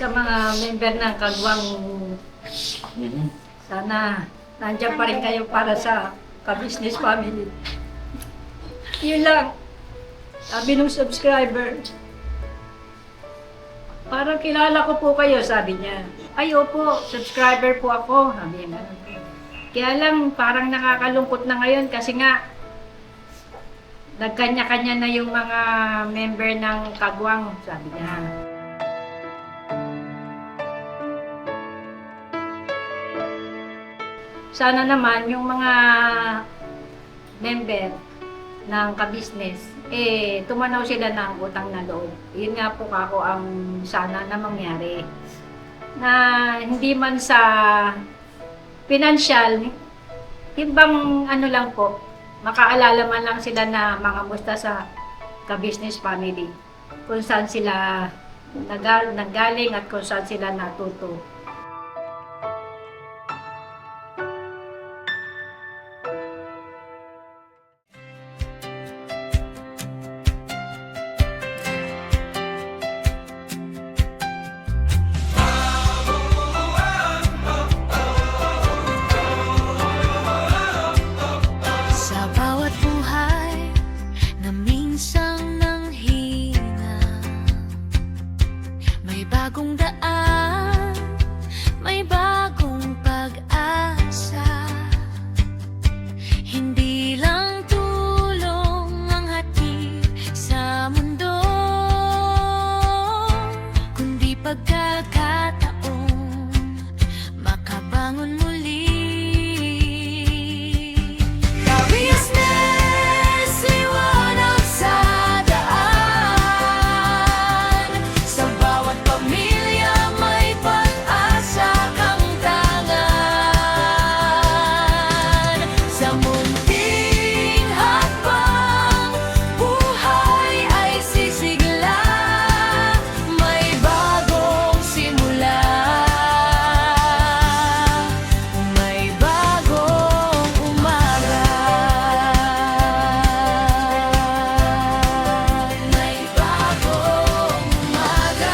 sa mga member ng Kagwang. Sana nandiyan pa rin kayo para sa ka-business family. Yun lang. Sabi nung subscriber, parang kilala ko po kayo, sabi niya. Ay, opo, subscriber po ako. Sabi niya. Kaya lang, parang nakakalungkot na ngayon kasi nga, nagkanya-kanya na yung mga member ng Kagwang, sabi niya. Sana naman yung mga member ng ka-business, tumanaw sila ng utang na loob. Yun nga po ako ang sana na mangyari. Na hindi man sa financial, ibang ano lang po, makaalala man lang sila na mga musta sa ka-business family. Kung saan sila nanggaling at kung saan sila natuto. Sa bawat buhay na minsang nanghina, may bagong daan, may bagong pag-asa. Hindi lang tulong ang hatid sa mundo, kundi pagkakataong makabangon muli. Ka-business, liwanag sa daan. Sa bawat pamilya may pag-asa kang tangan. Sa munting hakbang, buhay ay sisigla. May bagong simula. May bagong umaga. May bagong umaga.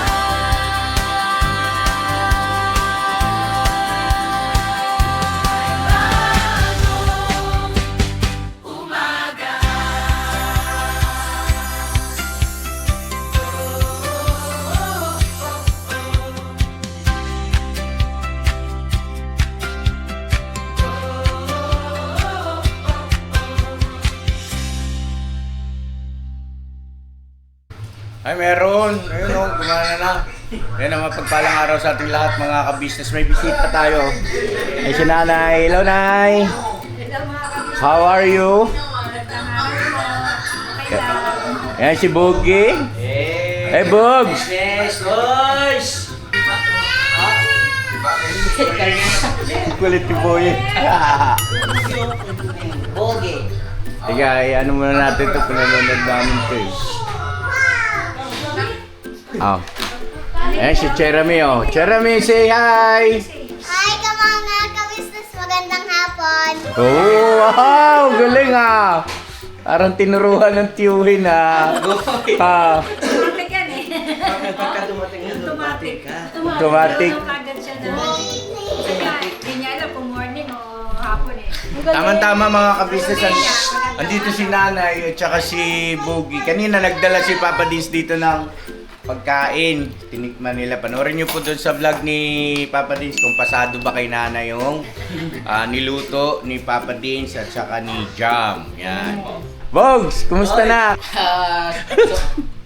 Ay, meron. Ayun o, gumana na. Yan ang mapagpalang araw sa ating lahat, mga ka-business. May bisita tayo. Ay, si Nanay. Hello, Nay. How are you? Yan si Boogie. Hey, Bugs. Yes, boys! Quality boy. Boge. Tiga, ano muna natin ito. Pinanonood namin ito eh. Oh. Ayan si Jeremy oh. Jeremy, say hi! Hi ka mga ka-business, magandang hapon. Oh, wow! Galing ah! Parang tinuruan ng tiyuhin ah. Ah, Automatic yan eh. Pagka dumating na automatic ka. Automatic. Agad siya na. Hindi niya alam kung morning o hapon eh. tama-tama mga ka-business. Andito si Nanay at saka si Boogie. Kanina nagdala si Papa Dins dito ng pagkain. Tinikman nila. Panoorin niyo po doon sa vlog ni Papa Dins kung pasado ba kay Nanay yung niluto ni Papa Dins at saka ni Jam. Yan. Bogs, kumusta na?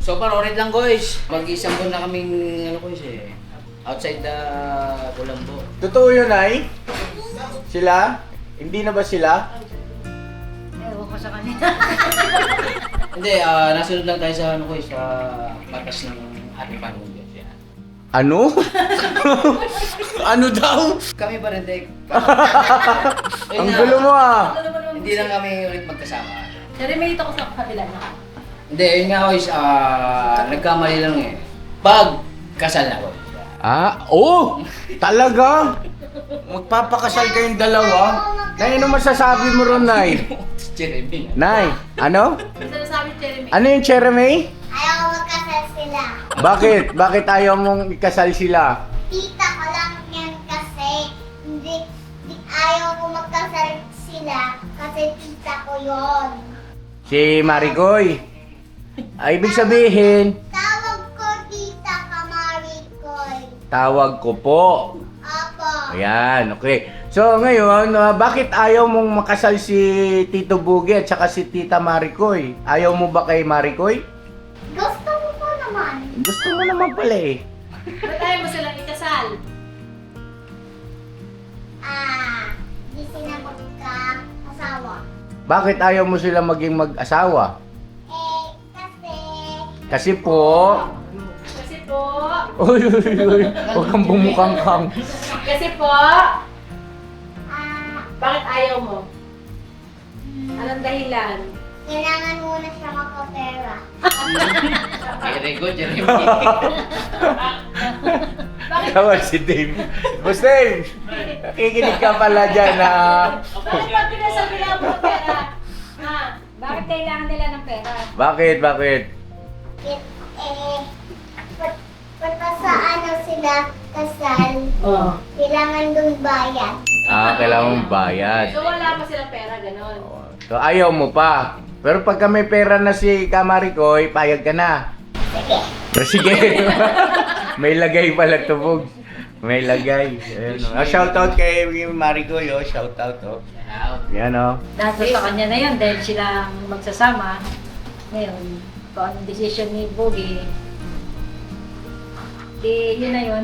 So panoorin lang guys. Mag-isang buwan na kaming guys eh. Outside the Colombo. Totoo yun, Nay? Sila? Hindi na ba sila? Ewan ko sa kanila. Hindi, nasunod lang tayo sa guys, sa batas ng ating pamilya. Yan. Ano? Ano daw? Kami pa rin, Dek. Ang gulo mo ah. Hindi lang kami ulit magkasama. Jeremy, ito ko sa kabila na. Hindi, yun nga guys, nagkamali lang eh. Pag kasal na guys. Ah, oh! Talaga? Magpapakasal kayong dalawa? Nay, ano masasabi mo ron, Nay? Jeremy. Nay, ano? Sinasabi Jeremy. Ano yung Jeremy? Ayaw ko magkasal si sila. Bakit? Bakit ayaw mong ikasal sila? Tita ko lang yan kasi ayaw ko magkasal sila kasi tita ko yon. Si Maricoy. Ay, ibig sabihin, Tawag ko tita ka Maricoy. tawag ko po. Apo. Ayan, okay. So ngayon, bakit ayaw mong makasal si Tito Bugi at saka si Tita Maricoy? Ayaw mo ba kay Maricoy? Gusto mo po naman. Gusto mo naman pala eh. Ba't ayaw mo silang ikasal? Di sila magka-asawa. Bakit ayaw mo sila maging mag-asawa? Kasi Kasi po... Kasi po, Uy, huwag kang bumukangkang. kasi po, bakit ayaw mo? Anong dahilan? kailangan muna siya makapera. Very good, Jeremy. Tawag si Dave. Boss Dave, nakikinig ka pala dyan na... Bakit pag pinasabi lang mo pera? Bakit kailangan nila ng pera? Bakit? Bakit? Pagka sa ano sila kasal, Oo. kailangan dun bayad. Kailangan mong bayad. So wala pa silang pera, ganon. So ayaw mo pa. Pero pagka may pera na si Kamarikoy, payag ka na. Sige. Pero sige. May lagay pala tubog. May lagay. Ayan, shoutout kay Maricoy, shoutout. Yan Nasa sa kanya na yun dahil silang magsasama. Ngayon, kung anong decision ni Bogie, di yun na yun.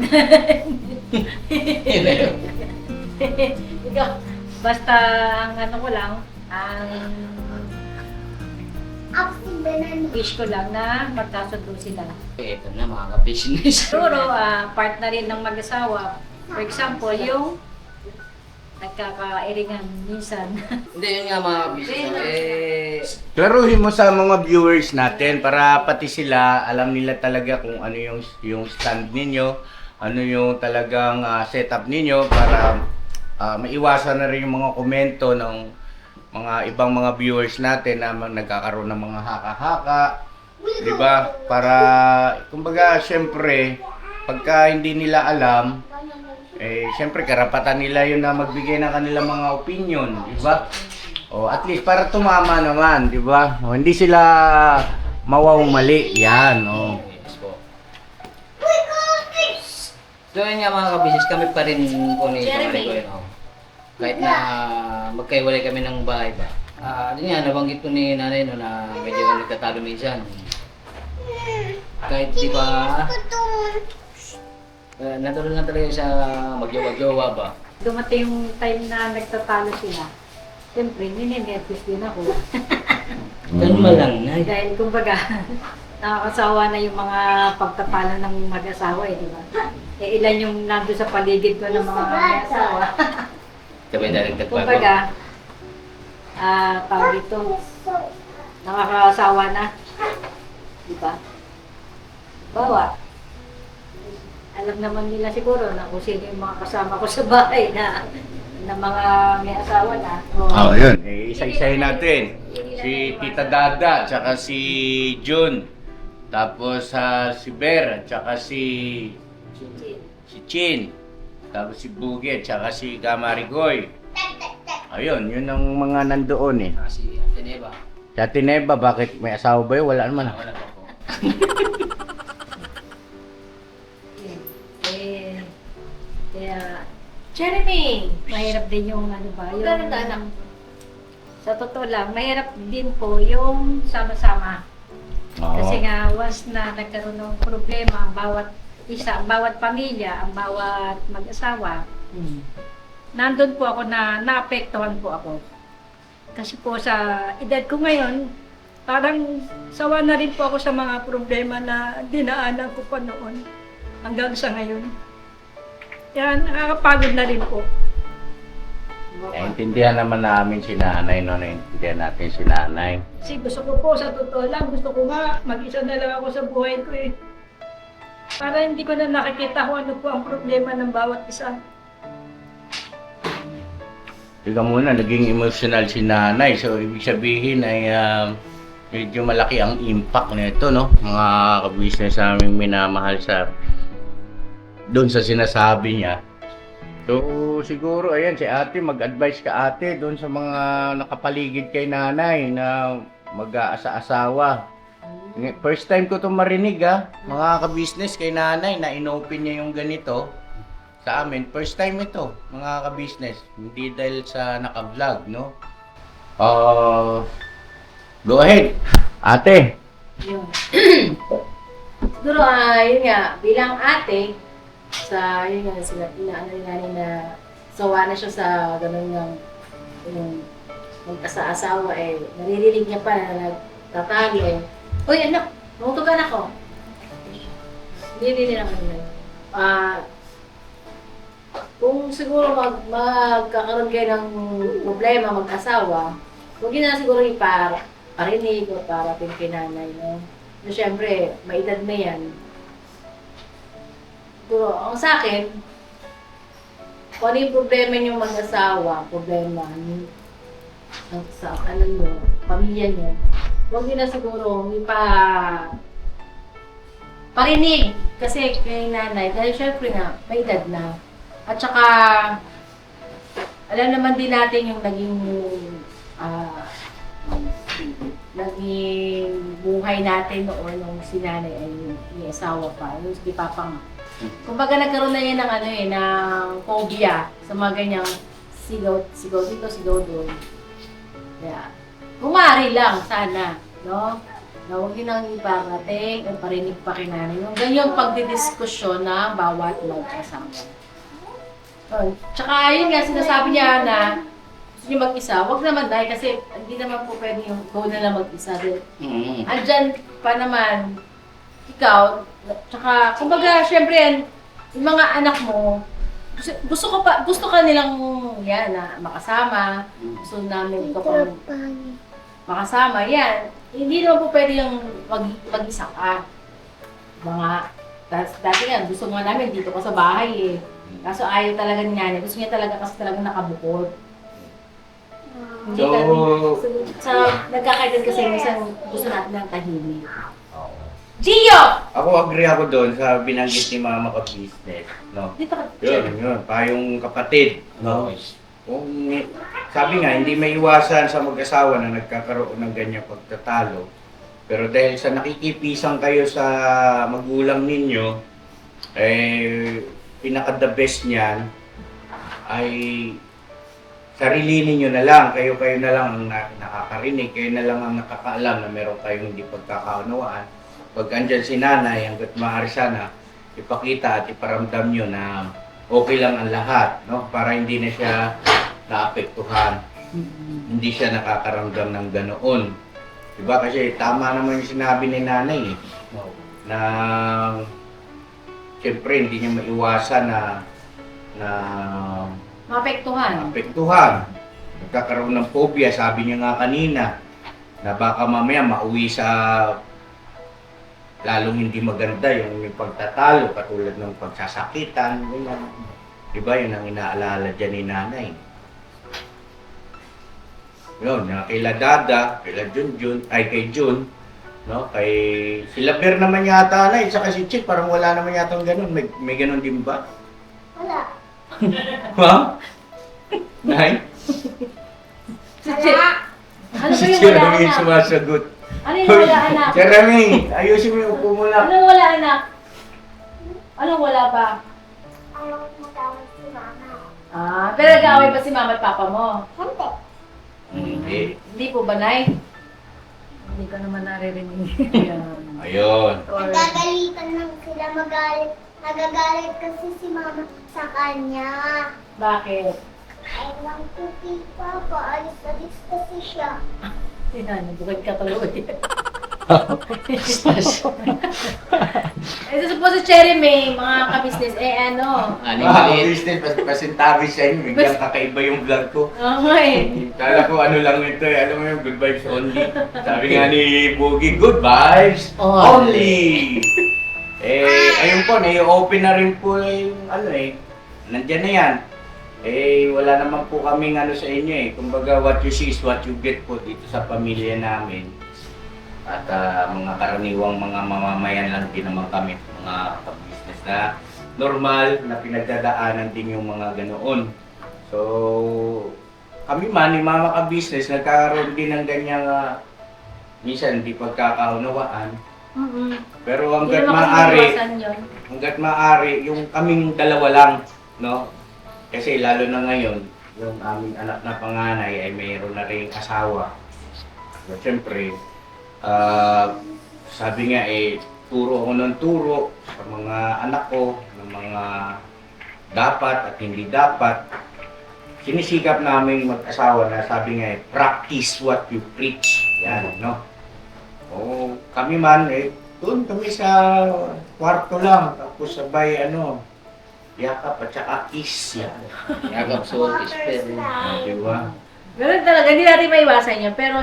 Yun na yun. Ikaw, basta ang ano ko lang, ang Accident. wish ko lang na magkasundo sila. Ito na mga ka-business. Siguro, part na rin ng mag-asawa. For example, yung nagkakairingan minsan. Hindi, yun nga mga ka-business. klaruhin mo sa mga viewers natin para pati sila alam nila talaga kung ano yung stand ninyo, ano yung talagang setup ninyo para maiwasan na rin yung mga komento ng mga ibang mga viewers natin na nagkakaroon ng mga haka-haka, 'di ba? Para kumbaga syempre pagka hindi nila alam syempre karapatan nila yun na magbigay ng kanilang mga opinion, 'di ba? O at least para tumama naman, 'di ba? O, hindi sila mawawmali. Yan, Yes po. So yun nga mga ka-business, kami pa rin po ni Jeremy. Jeremy. Kahit na magkaiwalay kami ng bahay ba. Yun nga, nabanggit ko ni nanay no, na medyo nagtatalo minsan. Kahit di ba, natuloy na talaga sa magjowa-jowa ba. Dumating yung time na nagtatalo sila. Siyempre, nininervous din ako. Kalma lang, nay. Dahil kumbaga, nakakasawa na yung mga pagtatalo ng mag-asawa di ba? Ilan yung nando sa paligid ko ng mga may asawa. Sabay daragdag pa ako. Kumbaga, tawag dito, nakakasawa na. Di ba? Bawa, alam naman nila siguro na kung sino yung mga kasama ko sa bahay na mga may asawa na. Oh, yun. Isa-isahin natin. Si Tita Dada, tsaka si Jun. Tapos si Ber, tsaka si Chin. Tapos si Bugi, tsaka si Kamarigoy. Ayun, yun ang mga nandoon eh. Si Ateneva. Si Ate Neba, bakit may asawa ba yun? Wala naman. Wala pa po. Kaya, Jeremy! Mahirap din yung ano ba, yung... Sa totoo lang, mahirap din po yung sama-sama. Kasi nga, once na nagkaroon ng problema, ang bawat isa, ang bawat pamilya, ang bawat mag-asawa, nandun po ako na naapektuhan po ako. Kasi po sa edad ko ngayon, parang sawa na rin po ako sa mga problema na dinaanan ko pa noon hanggang sa ngayon. Kaya nakakapagod na rin po. Naintindihan naman namin si nanay, no? Naintindihan natin si nanay. Kasi gusto ko po, sa totoo lang, gusto ko nga mag-isa na lang ako sa buhay ko eh. Para hindi ko na nakikita kung ano po ang problema ng bawat isa. Tika muna, naging emotional si nanay. So, ibig sabihin ay medyo malaki ang impact nito, no? Mga ka-business naming minamahal sa doon sa sinasabi niya. So, siguro, ayan, si ate, mag-advise ka ate doon sa mga nakapaligid kay nanay na mag-aasa-asawa. First time ko itong marinig, mga ka-business kay nanay na inopen niya yung ganito sa amin. First time ito, mga ka-business. Hindi dahil sa naka-vlog, no? Go ahead, ate. Yun. Siguro, yun nga, bilang ate, yun nga, sila, inaano namin na sawa na siya sa ganun yung mag-asa-asawa naririnig niya pa na nagtatali Uy, anak, mamutugan ako. Hindi naman yun. Kung siguro magkakaroon kayo ng problema, mag-asawa, huwag yun na siguro parinig o para pinanay, no? So, syempre, may edad na yan. Siguro, ang sa akin, kung ano yung problema niyo mag-asawa, problema sa pamilya niyo, huwag yun na siguro parinig kasi kay nanay, dahil syempre nga, may edad na. At saka, alam naman din natin yung naging buhay natin noon nung si nanay ay may asawa pa, yung si Papa nga. Kumbaga nagkaroon na yan ng phobia sa mga ganyang sigaw dito, sigaw doon. Kaya, kumari lang sana, no? Na huwag yun ang iparating at parinig pa kay nanay. Yung ganyang pagdidiskusyon na bawat mag-asawa. Tsaka yun nga, sinasabi niya na gusto niyo mag-isa, huwag naman dahil kasi hindi naman po pwede yung go na lang mag-isa. Andyan pa naman, ikaw, tsaka kumbaga, syempre, yung mga anak mo, gusto ka nilang yan na makasama, gusto namin ikaw pa makasama, yan. Hindi naman po pwede yung mag-isa ka. Dati nga, gusto nga namin dito ka sa bahay Kaso ayaw talaga ni nanay. Gusto niya talaga kasi talaga nakabukod. Hindi nagkakaedad kasi minsan gusto natin ng tahimik. Gio! Ako agree ako doon sa binanggit ni Mama ka-business, no? Dito ka. Yun. Payong kapatid, no? Sabi nga, hindi may iwasan sa mag-asawa na nagkakaroon ng ganyang pagtatalo. Pero dahil sa nakikipisang kayo sa magulang ninyo, pinaka-the best niyan ay sarili ninyo na lang. Kayo na lang ang nakakarinig, kayo na lang ang nakakaalam na meron kayong hindi pagkakaunawaan. Pag andyan si nanay, hanggat maaari sana, ipakita at iparamdam nyo na okay lang ang lahat, no? Para hindi na siya naapektuhan. Hindi siya nakakaramdam ng ganoon. Diba? Kasi tama naman yung sinabi ni nanay na siyempre hindi niya maiwasan na Maapektuhan. Nagkakaroon ng phobia, sabi niya nga kanina, na baka mamaya mauwi sa lalong hindi maganda yung pagtatalo, katulad ng pagsasakitan, ganyan. Diba yun ang inaalala dyan ni nanay. Yun, kaila Dada, kaila kay Jun, no? Kay sila Ber naman yata na, saka si Chick, parang wala naman yata ganun. May ganun din ba? Wala. Ma'am? Nay? Wala. Ano ba Si yung wala Jeremy anak? sumasagot. Ano yung wala anak? Jeremy, ayusin mo yung upo mo lang. Ano wala anak? Ano wala ba? Ayaw ko matawag si mama. Pero nag-aaway ba si mama at papa mo? Hindi. Hindi. Hindi po ba, Nay? Hindi ko naman naririnig. Ayun. Nagagalitan lang sila magalit. Nagagalit kasi si mama sa kanya. Bakit? Ewan ko kay Papa, alis-alis kasi siya. Bukod ka tuloy. Ito po si Jeremy, mga ka-business, Business, pasintabi sa inyo, biglang kakaiba yung vlog ko. Okay. Kala ko ano lang ito alam mo yung good vibes only. Sabi nga ni Boogie, good vibes only. Ayun po, nai-open na rin po yung nandyan na yan. Wala naman po kaming sa inyo Kumbaga, what you see is what you get po dito sa pamilya namin. At mga karaniwang mga mamamayan lang din naman kami, mga business na normal na pinagdadaanan din yung mga ganoon. So, kami man, yung mga ka-business, nagkakaroon din ng ganyang minsan hindi pagkakaunawaan. Pero Hindi naman kasi iwasan yun. hanggat maaari, yung kaming dalawa lang, no? Kasi lalo na ngayon, yung aming anak na panganay ay mayroon na rin asawa. So, siyempre, sabi nga turo ako ng turo sa mga anak ko, ng mga dapat at hindi dapat. Sinisikap namin mag-asawa na sabi nga practice what you preach. Yan, no? O kami man, doon kami sa kwarto lang, tapos sabay, yakap at saka kiss yan. Yakap suot, espero. Diba? Ganun talaga, hindi natin maiwasan yun. Pero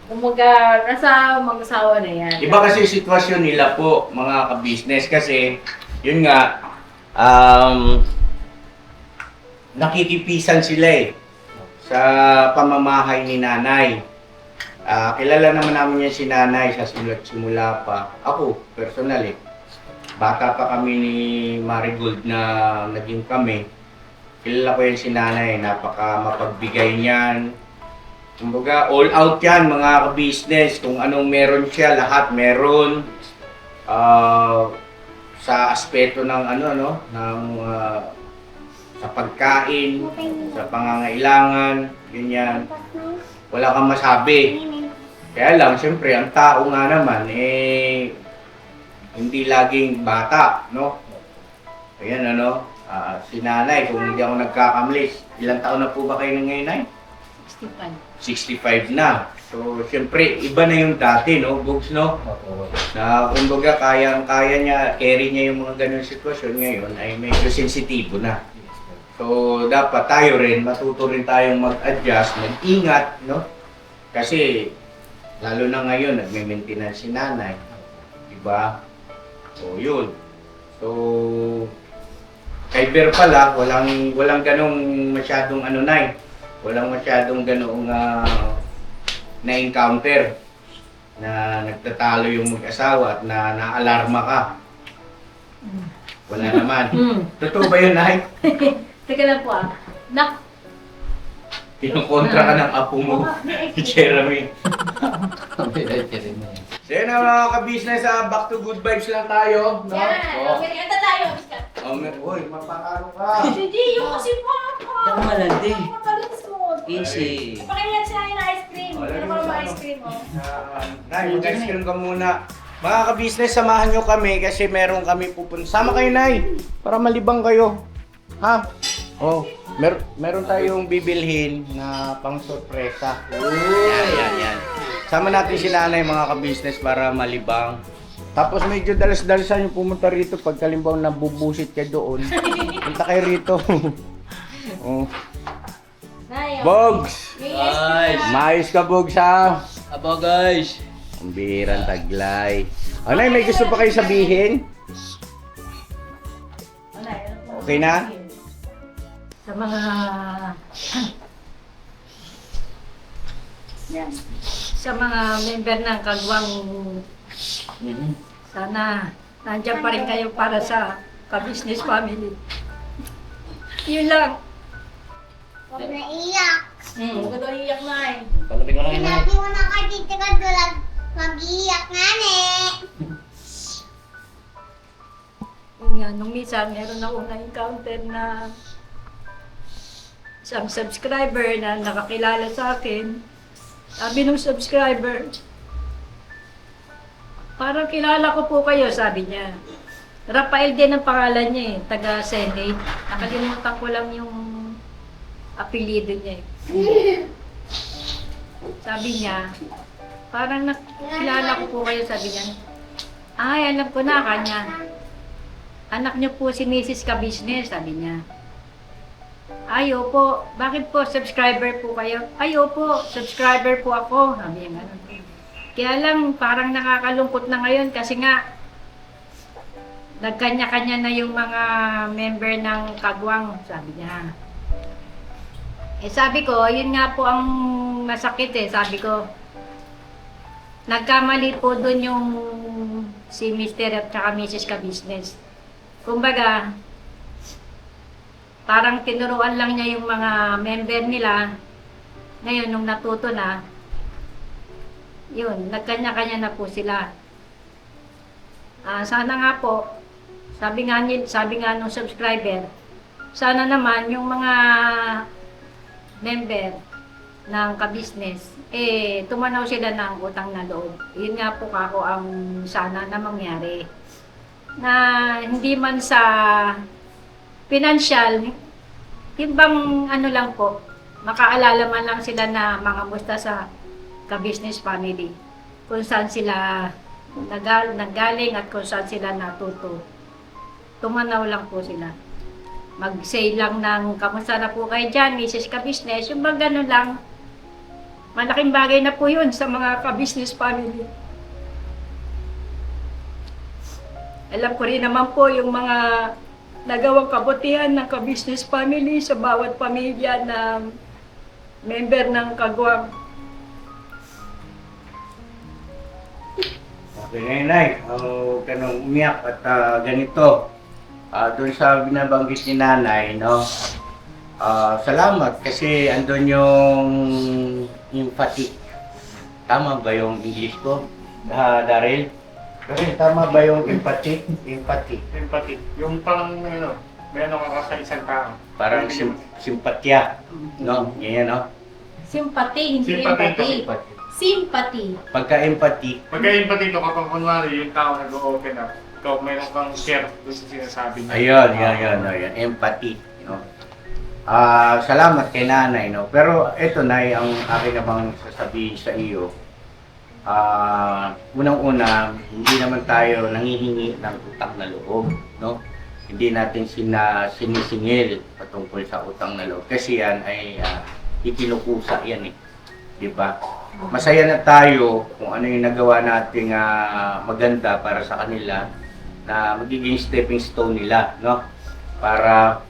kumaga, nasa mag-asawa na yan. Iba kasi sitwasyon nila po, mga ka-business, kasi yun nga, nakikipisan sila sa pamamahay ni nanay. Kilala naman namin yan si nanay sa simula pa. Ako, personally, bata pa kami ni Marigold na naging kami. Kilala ko yan si nanay, napaka mapagbigay niyan. Kumbaga, all out yan mga ka-business. Kung anong meron siya, lahat meron. Sa aspeto ng sa pagkain, sa pangangailangan, ganyan. Wala kang masabi. Kaya lang, siyempre, ang tao nga naman, hindi laging bata, no? Ayan, si nanay, kung hindi ako nagkakamali, ilang taon na po ba kayo ngayon, nay? 65 na. So, siyempre, iba na yung dati, no, Bugs, no? Na, kumbaga, kaya niya, carry niya yung mga ganun sitwasyon ngayon, ay medyo sensitibo na. So, dapat tayo rin, matuto rin tayong mag-adjust, mag-ingat, no? Kasi, lalo na ngayon, nagme-maintenance si nanay. Diba? So, yun. So, kay Ber pala, walang ganong masyadong nay. Walang masyadong ganong na-encounter na nagtatalo yung mag-asawa at na naalarma ka. Wala naman. Totoo ba yun, Nay? Teka lang po Kinukontra ka ng apo mo, Jeremy. So yun mga ka-business, back to good vibes lang tayo. No? Ito tayo. Uy, mapakano ka. Hindi, yung kasi papa. Diyan ka malandi. Makalusot. Easy. Pakinggan sila yung ice cream. Ano ba yung ice cream, Nay, mag-ice cream ka muna. Mga ka-business, samahan nyo kami kasi meron kami pupunta. Sama kayo, Nay, para malibang kayo. Ha? Oh, meron tayong bibilhin na pang-sorpresa. Yan. Sama natin si nanay, mga ka-business, para malibang. Tapos medyo dalas-dalasan yung pumunta rito pag kalimbaw nabubusit ka doon. Punta kayo rito. Oh. Bogs! Guys! Maayos ka, Bogs, ha? Aba guys! Ang bihirang taglay. Anay, may gusto pa kayo sabihin? Okay na? Sa mga sa mga member ng Kagwang, sana nandiyan pa rin kayo para sa ka-business family. Yun lang. Huwag na iyak. Huwag ka daw iiyak na Palapin ko lang yun. Sinabi mo na kay Tita Kadulag, mag-iyak nga Yun nga, nung minsan, meron akong na-encounter na isang subscriber na nakakilala sa akin. Sabi nung subscriber, parang kilala ko po kayo, sabi niya. Rafael din ang pangalan niya taga-Senate. Nakalimutan ko lang yung apelido niya Sabi niya, parang nakilala ko po kayo, sabi niya. Ay, alam ko na kanya. Anak niyo po si Mrs. Ka-Business, sabi niya. Ay, opo. Bakit po? Subscriber po kayo? Ay, opo. Subscriber po ako. Sabi niya gano'n. Kaya lang, parang nakakalungkot na ngayon kasi nga, nagkanya-kanya na yung mga member ng Kagwang, sabi niya. Sabi ko, yun nga po ang masakit sabi ko, nagkamali po doon yung si Mr. at saka Mrs. Ka-Business. Kumbaga, parang tinuruan lang niya yung mga member nila. Ngayon, nung natuto na, yun, nagkanya-kanya na po sila. Sana nga po, sabi nga nung subscriber, sana naman yung mga member ng ka-business, tumanaw sila ng utang na loob. Yun nga po ako ang sana na mangyari. Na hindi man sa financial, yung bang ano lang po, makaalala man lang sila na mga musta sa ka-business family. Kung saan sila nanggaling at kung saan sila natuto. Tumanaw lang po sila. Mag-say lang ng kamusta na po kayo dyan, Mrs. Ka-Business. Yung bang ganun lang, malaking bagay na po yun sa mga ka-business family. Alam ko rin naman po yung mga nagawang kabutihan ng ka-business family sa bawat pamilya na member ng kagwang. Okay, Nay. Huwag ka nang umiyak at ganito. Doon sa binabanggit ni Nanay, no? Salamat kasi andun yung empathy. Tama ba yung English ko? Daryl? Kasi tama ba yung empathy? Empathy. Empathy. Yung parang ano, may ano ka sa isang tao. Parang simpatya. No? Yan, no? Sympathy, hindi Sympathy. empathy. Sympathy. Pagka-empathy, Pagka-empathy ito kapag kunwari yung tao nag-open up, ikaw mayroon kang share doon sa sinasabi niya. ayun. Empathy. No? Salamat kay Nanay, no? Pero ito, Nay, ang akin namang sasabihin sa iyo. Unang-una, hindi naman tayo nangihingi ng utang na loob, no? Hindi natin sinisingil patungkol sa utang na loob kasi yan ay ikinukusa yan eh. 'Di ba? Masaya na tayo kung ano yung nagawa nating maganda para sa kanila na magiging stepping stone nila, no? Para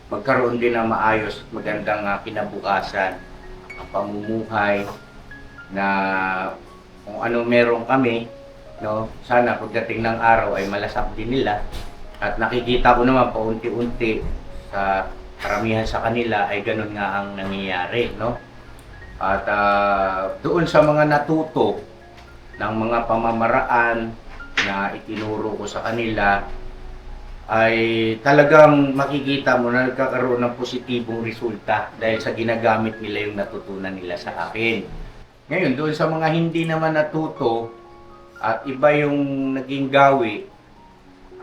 magkaroon din ng maayos at magandang kinabukasan, ang pamumuhay na kung ano meron kami, no? Sana pagdating ng araw ay malasak din nila. At nakikita ko naman paunti-unti sa karamihan sa kanila ay ganun nga ang nangyayari, no? At doon sa mga natuto ng mga pamamaraan na itinuro ko sa kanila ay talagang makikita mo na nagkakaroon ng positibong resulta dahil sa ginagamit nila yung natutunan nila sa akin. Ngayon, doon sa mga hindi naman natuto at iba yung naging gawi,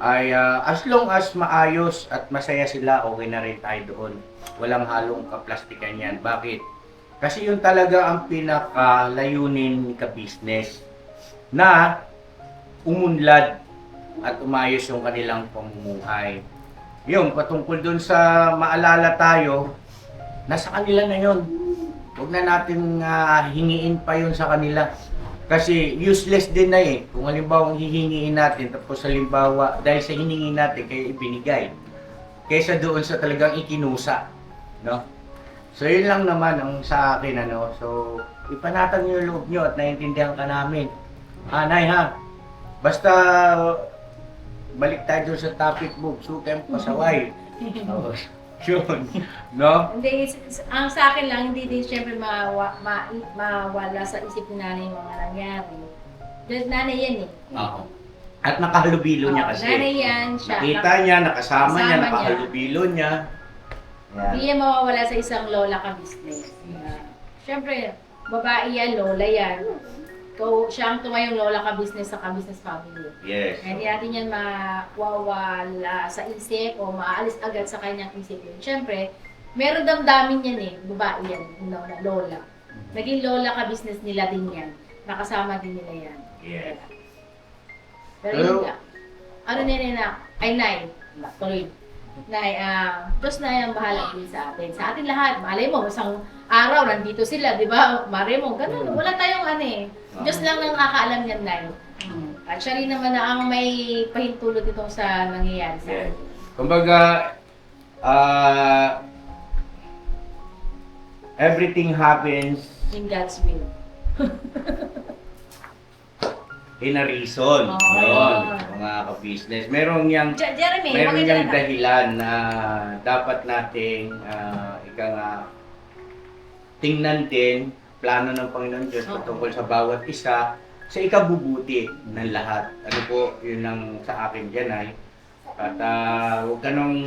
ay as long as maayos at masaya sila, okay na rin tayo doon. Walang halong kaplastikan yan. Bakit? Kasi yun talaga ang pinakalayunin ni ka-business na umunlad at umayos yung kanilang pamumuhay. Yung patungkol doon sa maalala tayo, nasa kanila na yun. Huwag na natin hingiin pa yun sa kanila. Kasi useless din na eh. Kung halimbawa hihingiin natin, tapos halimbawa dahil sa hiningi natin kaya ibinigay. Kaysa doon sa talagang ikinusa. No? So yun lang naman ang sa akin. Ano? So ipanatag niyo yung loob nyo at naiintindihan ka namin. Nay ha, basta balik tayo doon sa topic mo, sukem pasaway. Yun, no? Hindi, ang sa akin lang, hindi din siyempre mawala sa isip ni nanay yung mga nangyari. Dahil nanay yan eh. Oo. At nakahalubilo niya kasi. Nanay yan, siya. Nakita niya, nakasama niya, Kasama nakahalubilo niya. Hindi yan mawawala sa isang lola ka-business. Siyempre, babae yan, lola yan. Siya ang tumayong lola ka-business sa ka-business family. Yes. Hindi natin yan mawawala sa isip o maaalis agad sa kanyang isip yun. Siyempre, meron damdamin yan eh. Babae yan, lola. Naging lola ka-business nila din yan. Nakasama din nila yan. Yes. Pero yun nga. Ano na, ay Nay, tuloy. Nay, Diyos na yung bahala din sa atin. Sa atin lahat, malay mo, isang araw, nandito sila, di ba? Malay mo, ganun. Wala tayong ano eh. Diyos lang ang nakakaalam yan, Nay. At siya rin naman na ang may pahintulot itong sa nangyayari sa Yes. atin. Kumbaga, everything happens In God's will. in a reason. Oo. Yun, mga ka-business. Merong yang Jeremy, meron pakita yang na. dahilan na dapat nating ika nga tingnan din plano ng Panginoon Diyos Oo. patungkol sa bawat isa sa ikabubuti ng lahat. Ano po, yun ang sa akin dyan ay. At huwag ka nung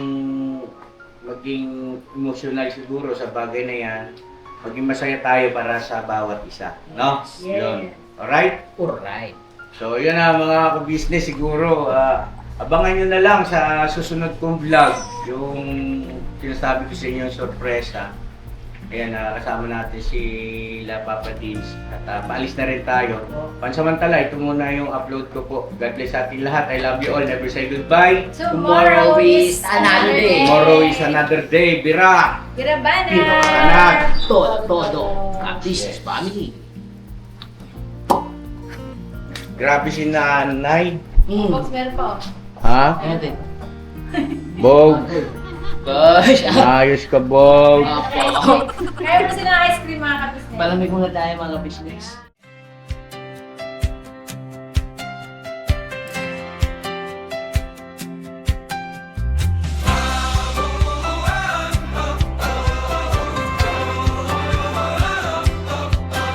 maging emotional siguro sa bagay na yan. Maging masaya tayo para sa bawat isa. No? Yes. Yun. Alright? Alright. So, yun na mga ka-business siguro. Abangan nyo na lang sa susunod kong vlog yung sinasabi ko sa inyo yung sorpresa. Ayan, kasama natin si La Papa Dins. At paalis na rin tayo. Pansamantala, ito muna yung upload ko po. God bless sa ating lahat. I love you all. Never say goodbye. Tomorrow is another day. Tomorrow is another day. Bira! Birabana! Birabana! Todo. Ka-business family. Grabe si nanay. Box, meron pa. Ha? Ano din? Bog. Gosh! Ayos ka, Bog. Apo. Kaya mo sila ng ice cream mga kabisnes. Malamig muna tayo mga business.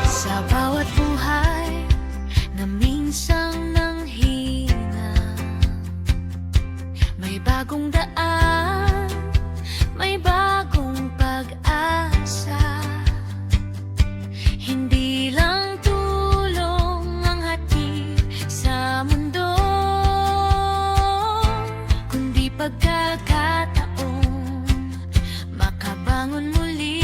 Sa bawat buhay na minsang nanghina, may bagong daan, may bagong pag-asa. Hindi lang tulong ang hatid sa mundo, kundi pagkakataon makabangon muli